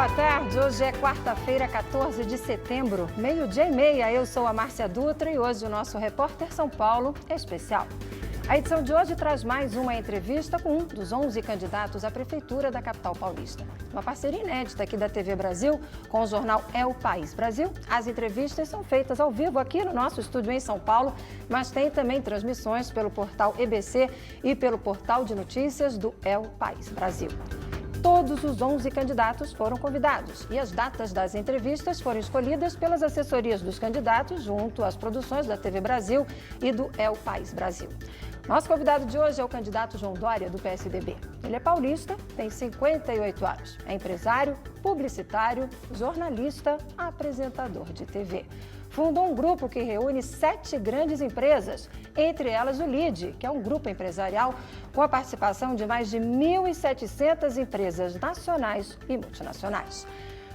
boa tarde. Hoje é quarta-feira, 14 de setembro, 12h30. Eu sou a Márcia Dutra e hoje o nosso Repórter São Paulo é especial. A edição de hoje traz mais uma entrevista com um dos 11 candidatos à Prefeitura da capital paulista. Uma parceria inédita aqui da TV Brasil com o jornal É o País Brasil. As entrevistas são feitas ao vivo aqui no nosso estúdio em São Paulo, mas tem também transmissões pelo portal EBC e pelo portal de notícias do É o País Brasil. Todos os 11 candidatos foram convidados e as datas das entrevistas foram escolhidas pelas assessorias dos candidatos junto às produções da TV Brasil e do É o País Brasil. Nosso convidado de hoje é o candidato João Dória, do PSDB. Ele é paulista, tem 58 anos, é empresário, publicitário, jornalista, apresentador de TV. Fundou um grupo que reúne 7 grandes empresas, entre elas o LIDE, que é um grupo empresarial com a participação de mais de 1.700 empresas nacionais e multinacionais.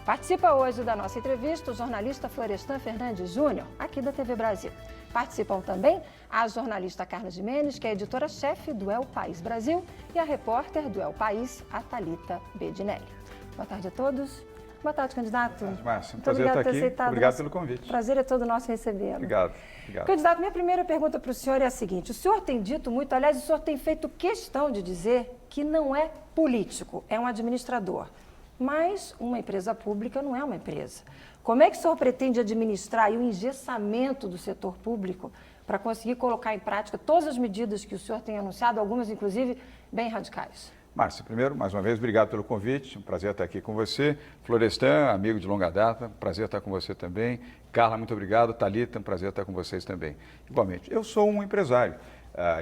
Participa hoje da nossa entrevista o jornalista Florestan Fernandes Júnior, aqui da TV Brasil. Participam também a jornalista Carla Gimenez, que é editora-chefe do É o País Brasil, e a repórter do É o País, a Thalita Bedinelli. Boa tarde a todos. Boa tarde, candidato. Boa tarde, Márcia. Um prazer estar aqui. Obrigado pelo convite. Prazer é todo nosso recebê-lo. Obrigado. Candidato, minha primeira pergunta para o senhor é a seguinte. O senhor tem dito muito, aliás, o senhor tem feito questão de dizer que não é político, é um administrador. Mas uma empresa pública não é uma empresa. Como é que o senhor pretende administrar o engessamento do setor público para conseguir colocar em prática todas as medidas que o senhor tem anunciado, algumas, inclusive, bem radicais? Márcia, primeiro, mais uma vez, obrigado pelo convite. Um prazer estar aqui com você. Florestan, amigo de longa data, prazer estar com você também. Carla, muito obrigado. Thalita, um prazer estar com vocês também. Igualmente, eu sou um empresário.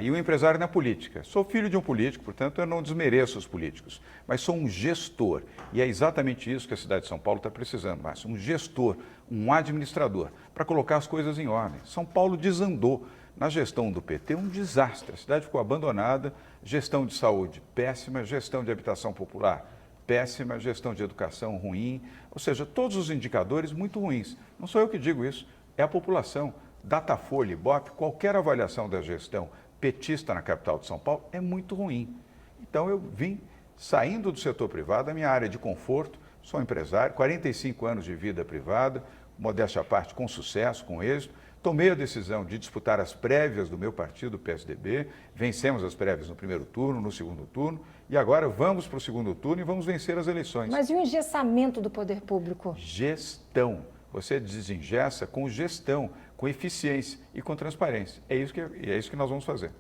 E um empresário na política. Sou filho de um político, portanto, eu não desmereço os políticos, mas sou um gestor. E é exatamente isso que a cidade de São Paulo está precisando, Márcio. Um gestor, um administrador, para colocar as coisas em ordem. São Paulo desandou. Na gestão do PT, um desastre. A cidade ficou abandonada, gestão de saúde péssima, gestão de habitação popular péssima, gestão de educação ruim. Ou seja, todos os indicadores muito ruins. Não sou eu que digo isso, é a população. Datafolha, Ibope, qualquer avaliação da gestão petista na capital de São Paulo é muito ruim. Então eu vim saindo do setor privado, da minha área de conforto, sou empresário, 45 anos de vida privada, modéstia à parte, com sucesso, com êxito. Tomei a decisão de disputar as prévias do meu partido, o PSDB, vencemos as prévias no primeiro turno, no segundo turno, e agora vamos para o segundo turno e vamos vencer as eleições. Mas e o engessamento do poder público? Gestão. Você desengessa com gestão, com eficiência e com transparência. É isso que nós vamos fazer.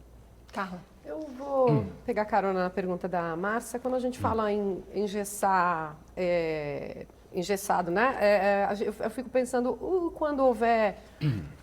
Carla. Eu vou pegar carona na pergunta da Márcia. Quando a gente fala em engessar, engessado, né? Eu fico pensando, quando houver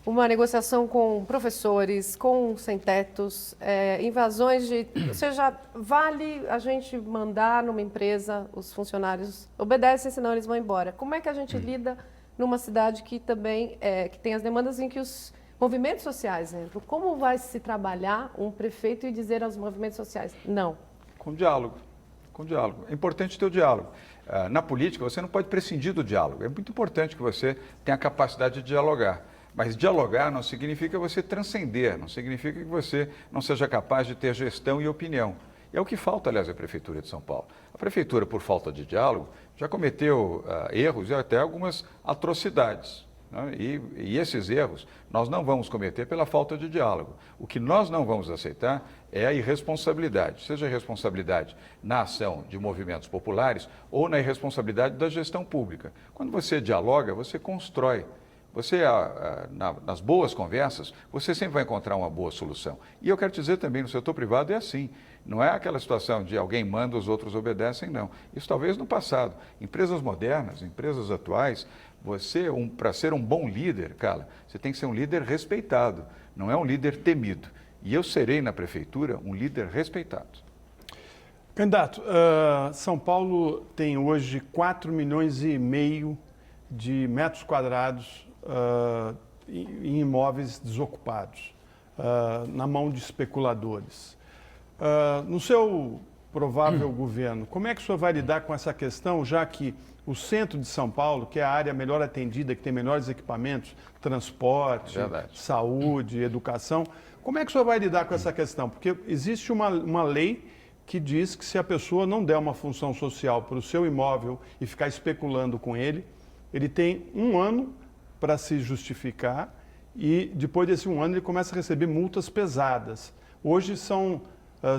uma negociação com professores, com sem-tetos, invasões de... Ou seja, vale a gente mandar numa empresa, os funcionários obedecem, senão eles vão embora. Como é que a gente lida numa cidade que também que tem as demandas em que os movimentos sociais entram? Como vai se trabalhar um prefeito e dizer aos movimentos sociais não? Com diálogo. É importante ter o diálogo. Na política, você não pode prescindir do diálogo. É muito importante que você tenha a capacidade de dialogar. Mas dialogar não significa você transcender, não significa que você não seja capaz de ter gestão e opinião. E é o que falta, aliás, à Prefeitura de São Paulo. A Prefeitura, por falta de diálogo, já cometeu erros e até algumas atrocidades. Né? E esses erros nós não vamos cometer pela falta de diálogo. O que nós não vamos aceitar é a irresponsabilidade, seja a irresponsabilidade na ação de movimentos populares ou na irresponsabilidade da gestão pública. Quando você dialoga, você constrói. Você, nas boas conversas, você sempre vai encontrar uma boa solução. E eu quero dizer também, no setor privado é assim. Não é aquela situação de alguém manda, os outros obedecem, não. Isso talvez no passado. Empresas modernas, empresas atuais, para ser um bom líder, Carla, você tem que ser um líder respeitado, não é um líder temido. E eu serei na prefeitura um líder respeitado. Candidato, São Paulo tem hoje 4,5 milhões de metros quadrados em imóveis desocupados, na mão de especuladores. No seu provável governo, como é que o senhor vai lidar com essa questão, já que o centro de São Paulo, que é a área melhor atendida, que tem melhores equipamentos, transporte, saúde, educação, como é que o senhor vai lidar com essa questão? Porque existe uma lei que diz que se a pessoa não der uma função social para o seu imóvel e ficar especulando com ele, ele tem 1 ano para se justificar e depois desse 1 ano ele começa a receber multas pesadas. Hoje são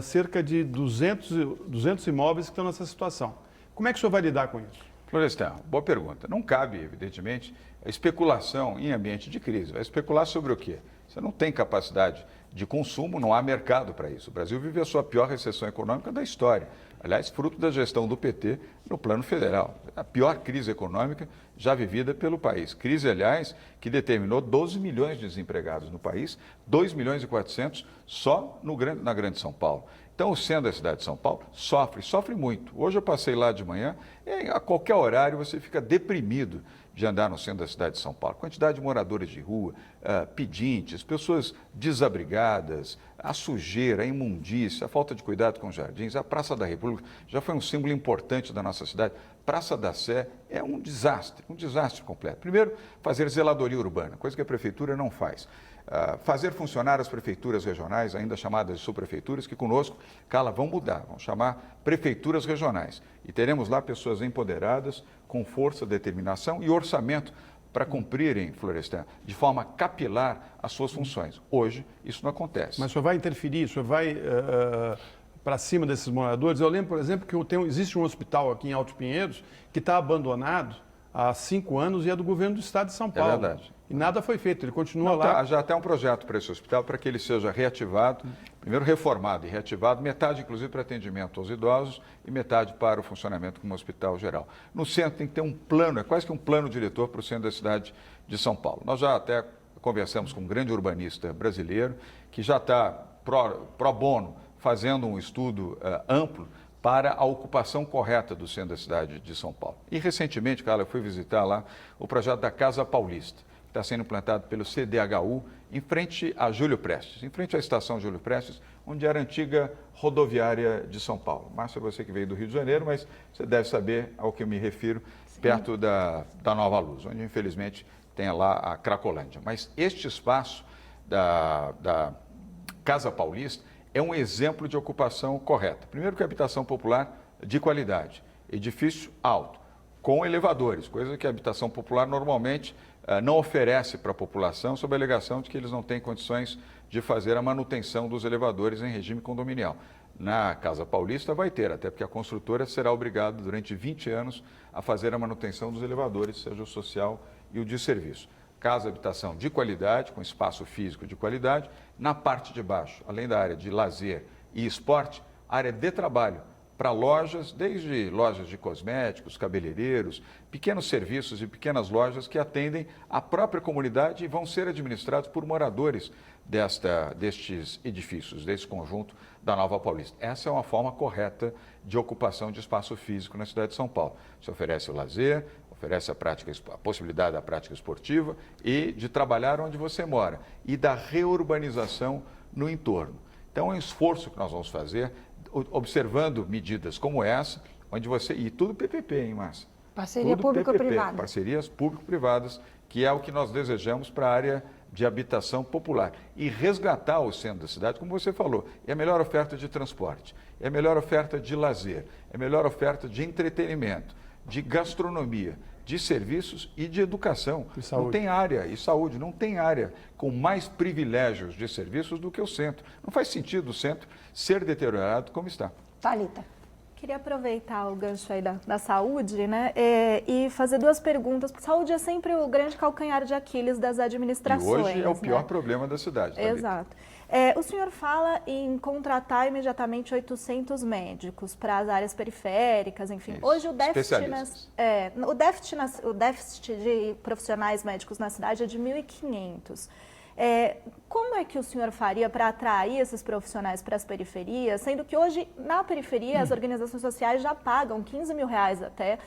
cerca de 200 imóveis que estão nessa situação. Como é que o senhor vai lidar com isso? Florestan, boa pergunta. Não cabe, evidentemente, a especulação em ambiente de crise. Vai especular sobre o quê? Você não tem capacidade de consumo, não há mercado para isso. O Brasil vive a sua pior recessão econômica da história. Aliás, fruto da gestão do PT no plano federal. A pior crise econômica já vivida pelo país. Crise, aliás, que determinou 12 milhões de desempregados no país, 2 milhões e 400 só na Grande São Paulo. Então, o centro da cidade de São Paulo sofre muito. Hoje eu passei lá de manhã e a qualquer horário você fica deprimido de andar no centro da cidade de São Paulo. Quantidade de moradores de rua, pedintes, pessoas desabrigadas, a sujeira, a imundícia, a falta de cuidado com os jardins. A Praça da República já foi um símbolo importante da nossa cidade. Praça da Sé é um desastre completo. Primeiro, fazer zeladoria urbana, coisa que a prefeitura não faz. Fazer funcionar as prefeituras regionais, ainda chamadas de subprefeituras, que conosco, Carla, vão mudar, vão chamar prefeituras regionais. E teremos lá pessoas empoderadas, com força, determinação e orçamento para cumprirem, Florestan, de forma capilar as suas funções. Hoje, isso não acontece. Mas o senhor vai interferir, o senhor vai para cima desses moradores? Eu lembro, por exemplo, que existe um hospital aqui em Alto Pinheiros que está abandonado há 5 anos e é do governo do estado de São Paulo. É verdade. E nada foi feito, ele continua lá. Já tem um projeto para esse hospital, para que ele seja reativado, primeiro reformado e reativado, metade inclusive para atendimento aos idosos e metade para o funcionamento como hospital geral. No centro tem que ter um plano, é quase que um plano diretor para o centro da cidade de São Paulo. Nós já até conversamos com um grande urbanista brasileiro, que já está pro bono, fazendo um estudo amplo para a ocupação correta do centro da cidade de São Paulo. E recentemente, Carla, eu fui visitar lá o projeto da Casa Paulista, que está sendo implantado pelo CDHU, em frente a Júlio Prestes, em frente à estação Júlio Prestes, onde era a antiga rodoviária de São Paulo. Márcia, você que veio do Rio de Janeiro, mas você deve saber ao que eu me refiro, perto da Nova Luz, onde infelizmente tem lá a Cracolândia. Mas este espaço da Casa Paulista é um exemplo de ocupação correta. Primeiro que a habitação popular de qualidade, edifício alto, com elevadores, coisa que a habitação popular normalmente não oferece para a população, sob a alegação de que eles não têm condições de fazer a manutenção dos elevadores em regime condominial. Na Casa Paulista vai ter, até porque a construtora será obrigada durante 20 anos a fazer a manutenção dos elevadores, seja o social e o de serviço. Casa habitação de qualidade, com espaço físico de qualidade. Na parte de baixo, além da área de lazer e esporte, área de trabalho para lojas, desde lojas de cosméticos, cabeleireiros, pequenos serviços e pequenas lojas que atendem a própria comunidade e vão ser administrados por moradores destes edifícios, desse conjunto da Nova Paulista. Essa é uma forma correta de ocupação de espaço físico na cidade de São Paulo. Se oferece o lazer, oferece a possibilidade da prática esportiva e de trabalhar onde você mora e da reurbanização no entorno. Então, é um esforço que nós vamos fazer, observando medidas como essa, onde você... E tudo PPP, hein, Márcia? Parceria público-privada. Parcerias público-privadas, que é o que nós desejamos para a área de habitação popular. E resgatar o centro da cidade, como você falou, é a melhor oferta de transporte, é a melhor oferta de lazer, é a melhor oferta de entretenimento, de gastronomia, de serviços e de educação. Não tem área, e saúde, não tem área com mais privilégios de serviços do que o centro. Não faz sentido o centro ser deteriorado como está. Thalita. Queria aproveitar o gancho aí da saúde, né, e fazer 2 perguntas. Saúde é sempre o grande calcanhar de Aquiles das administrações. E hoje é o pior problema da cidade. Thalita. Exato. O senhor fala em contratar imediatamente 800 médicos para as áreas periféricas, enfim. Isso. Hoje o déficit de profissionais médicos na cidade é de 1.500. Como é que o senhor faria para atrair esses profissionais para as periferias, sendo que hoje, na periferia, as organizações sociais já pagam 15 mil reais até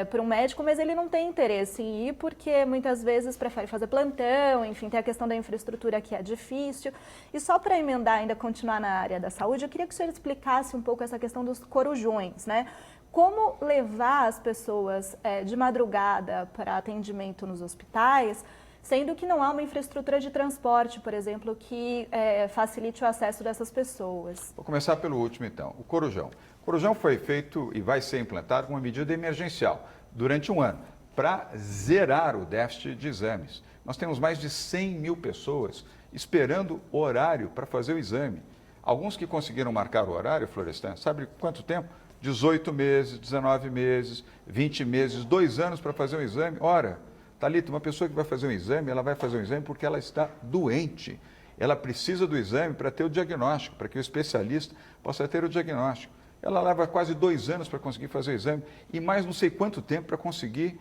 para um médico, mas ele não tem interesse em ir porque muitas vezes prefere fazer plantão, enfim, tem a questão da infraestrutura que é difícil. E só para emendar, ainda continuar na área da saúde, eu queria que o senhor explicasse um pouco essa questão dos corujões, né? Como levar as pessoas de madrugada para atendimento nos hospitais, sendo que não há uma infraestrutura de transporte, por exemplo, que facilite o acesso dessas pessoas. Vou começar pelo último, então, o Corujão. O Corujão foi feito e vai ser implantado com uma medida emergencial durante um ano, para zerar o déficit de exames. Nós temos mais de 100 mil pessoas esperando horário para fazer o exame. Alguns que conseguiram marcar o horário, Florestan, sabe quanto tempo? 18 meses, 19 meses, 20 meses, 2 anos para fazer um exame. Ora, Thalita, uma pessoa que vai fazer um exame, ela vai fazer um exame porque ela está doente. Ela precisa do exame para ter o diagnóstico, para que o especialista possa ter o diagnóstico. Ela leva quase 2 anos para conseguir fazer o exame e mais não sei quanto tempo para conseguir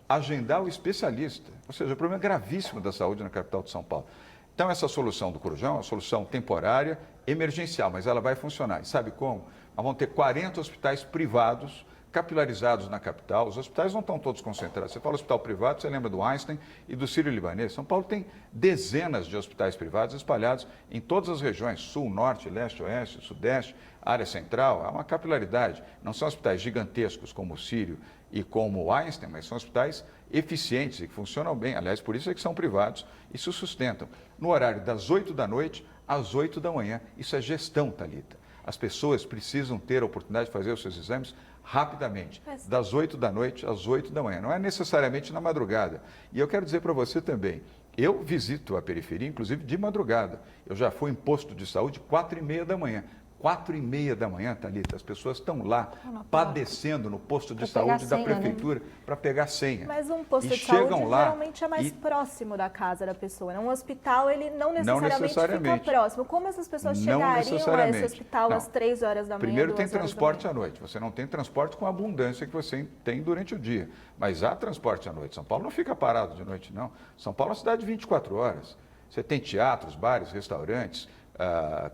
agendar o especialista. Ou seja, o problema é gravíssimo da saúde na capital de São Paulo. Então, essa solução do Corujão é uma solução temporária, emergencial, mas ela vai funcionar. E sabe como? Nós vamos ter 40 hospitais privados capilarizados na capital. Os hospitais não estão todos concentrados. Você fala hospital privado, você lembra do Einstein e do Sírio-Libanês. São Paulo tem dezenas de hospitais privados espalhados em todas as regiões, sul, norte, leste, oeste, sudeste, área central. Há uma capilaridade. Não são hospitais gigantescos como o Sírio e como o Einstein, mas são hospitais eficientes e que funcionam bem. Aliás, por isso é que são privados e se sustentam. No horário das 8 da noite às 8 da manhã. Isso é gestão, Thalita. As pessoas precisam ter a oportunidade de fazer os seus exames rapidamente, das 8 da noite às 8 da manhã. Não é necessariamente na madrugada. E eu quero dizer para você também, eu visito a periferia, inclusive de madrugada. Eu já fui em posto de saúde 4h30 da manhã. 4h30 da manhã, Thalita, as pessoas estão lá padecendo no posto de saúde da prefeitura para pegar senha. Mas um posto de saúde geralmente é mais próximo da casa da pessoa. Um hospital, ele não necessariamente fica próximo. Como essas pessoas chegariam a esse hospital às 3 horas da manhã? Primeiro tem transporte à noite. Você não tem transporte com a abundância que você tem durante o dia. Mas há transporte à noite. São Paulo não fica parado de noite, não. São Paulo é uma cidade de 24 horas. Você tem teatros, bares, restaurantes,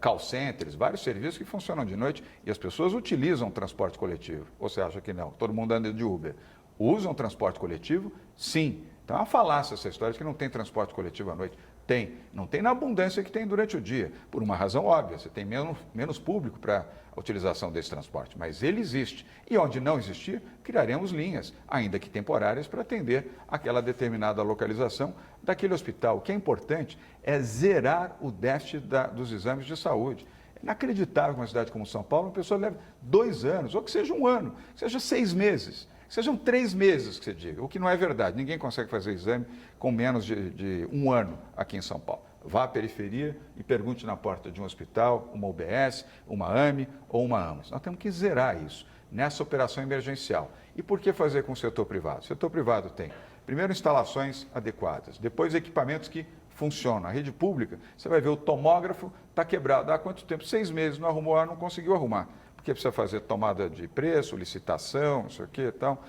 call centers, vários serviços que funcionam de noite e as pessoas utilizam o transporte coletivo. Ou você acha que não? Todo mundo anda de Uber. Usam transporte coletivo? Sim. Então é uma falácia essa história de que não tem transporte coletivo à noite. Tem. Não tem na abundância que tem durante o dia, por uma razão óbvia. Você tem menos público para a utilização desse transporte, mas ele existe. E onde não existir, criaremos linhas, ainda que temporárias, para atender aquela determinada localização daquele hospital. O que é importante é zerar o déficit dos exames de saúde. É inacreditável que uma cidade como São Paulo, uma pessoa leve 2 anos, ou que seja 1 ano, que seja 6 meses. Sejam 3 meses que você diga, o que não é verdade. Ninguém consegue fazer exame com menos de 1 ano aqui em São Paulo. Vá à periferia e pergunte na porta de um hospital, uma UBS, uma AME ou uma AMAS. Nós temos que zerar isso nessa operação emergencial. E por que fazer com o setor privado? O setor privado tem, primeiro, instalações adequadas, depois, equipamentos que funcionam. A rede pública, você vai ver o tomógrafo está quebrado. Há quanto tempo? 6 meses, não arrumou, não conseguiu arrumar. Porque precisa fazer tomada de preço, licitação, não sei o que e tal.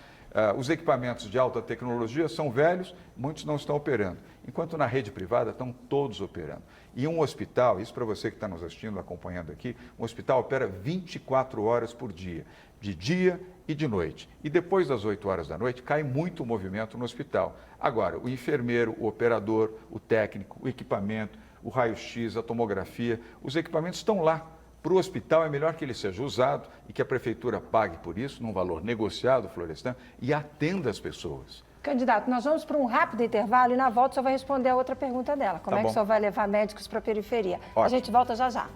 Os equipamentos de alta tecnologia são velhos, muitos não estão operando. Enquanto na rede privada estão todos operando. E um hospital, isso para você que está nos assistindo, acompanhando aqui, um hospital opera 24 horas por dia, de dia e de noite. E depois das 8 horas da noite cai muito o movimento no hospital. Agora, o enfermeiro, o operador, o técnico, o equipamento, o raio-x, a tomografia, os equipamentos estão lá. Para o hospital é melhor que ele seja usado e que a prefeitura pague por isso, num valor negociado, Florestan, e atenda as pessoas. Candidato, nós vamos para um rápido intervalo e na volta o senhor vai responder a outra pergunta dela. Como é que o senhor vai levar médicos para a periferia? A gente volta já já.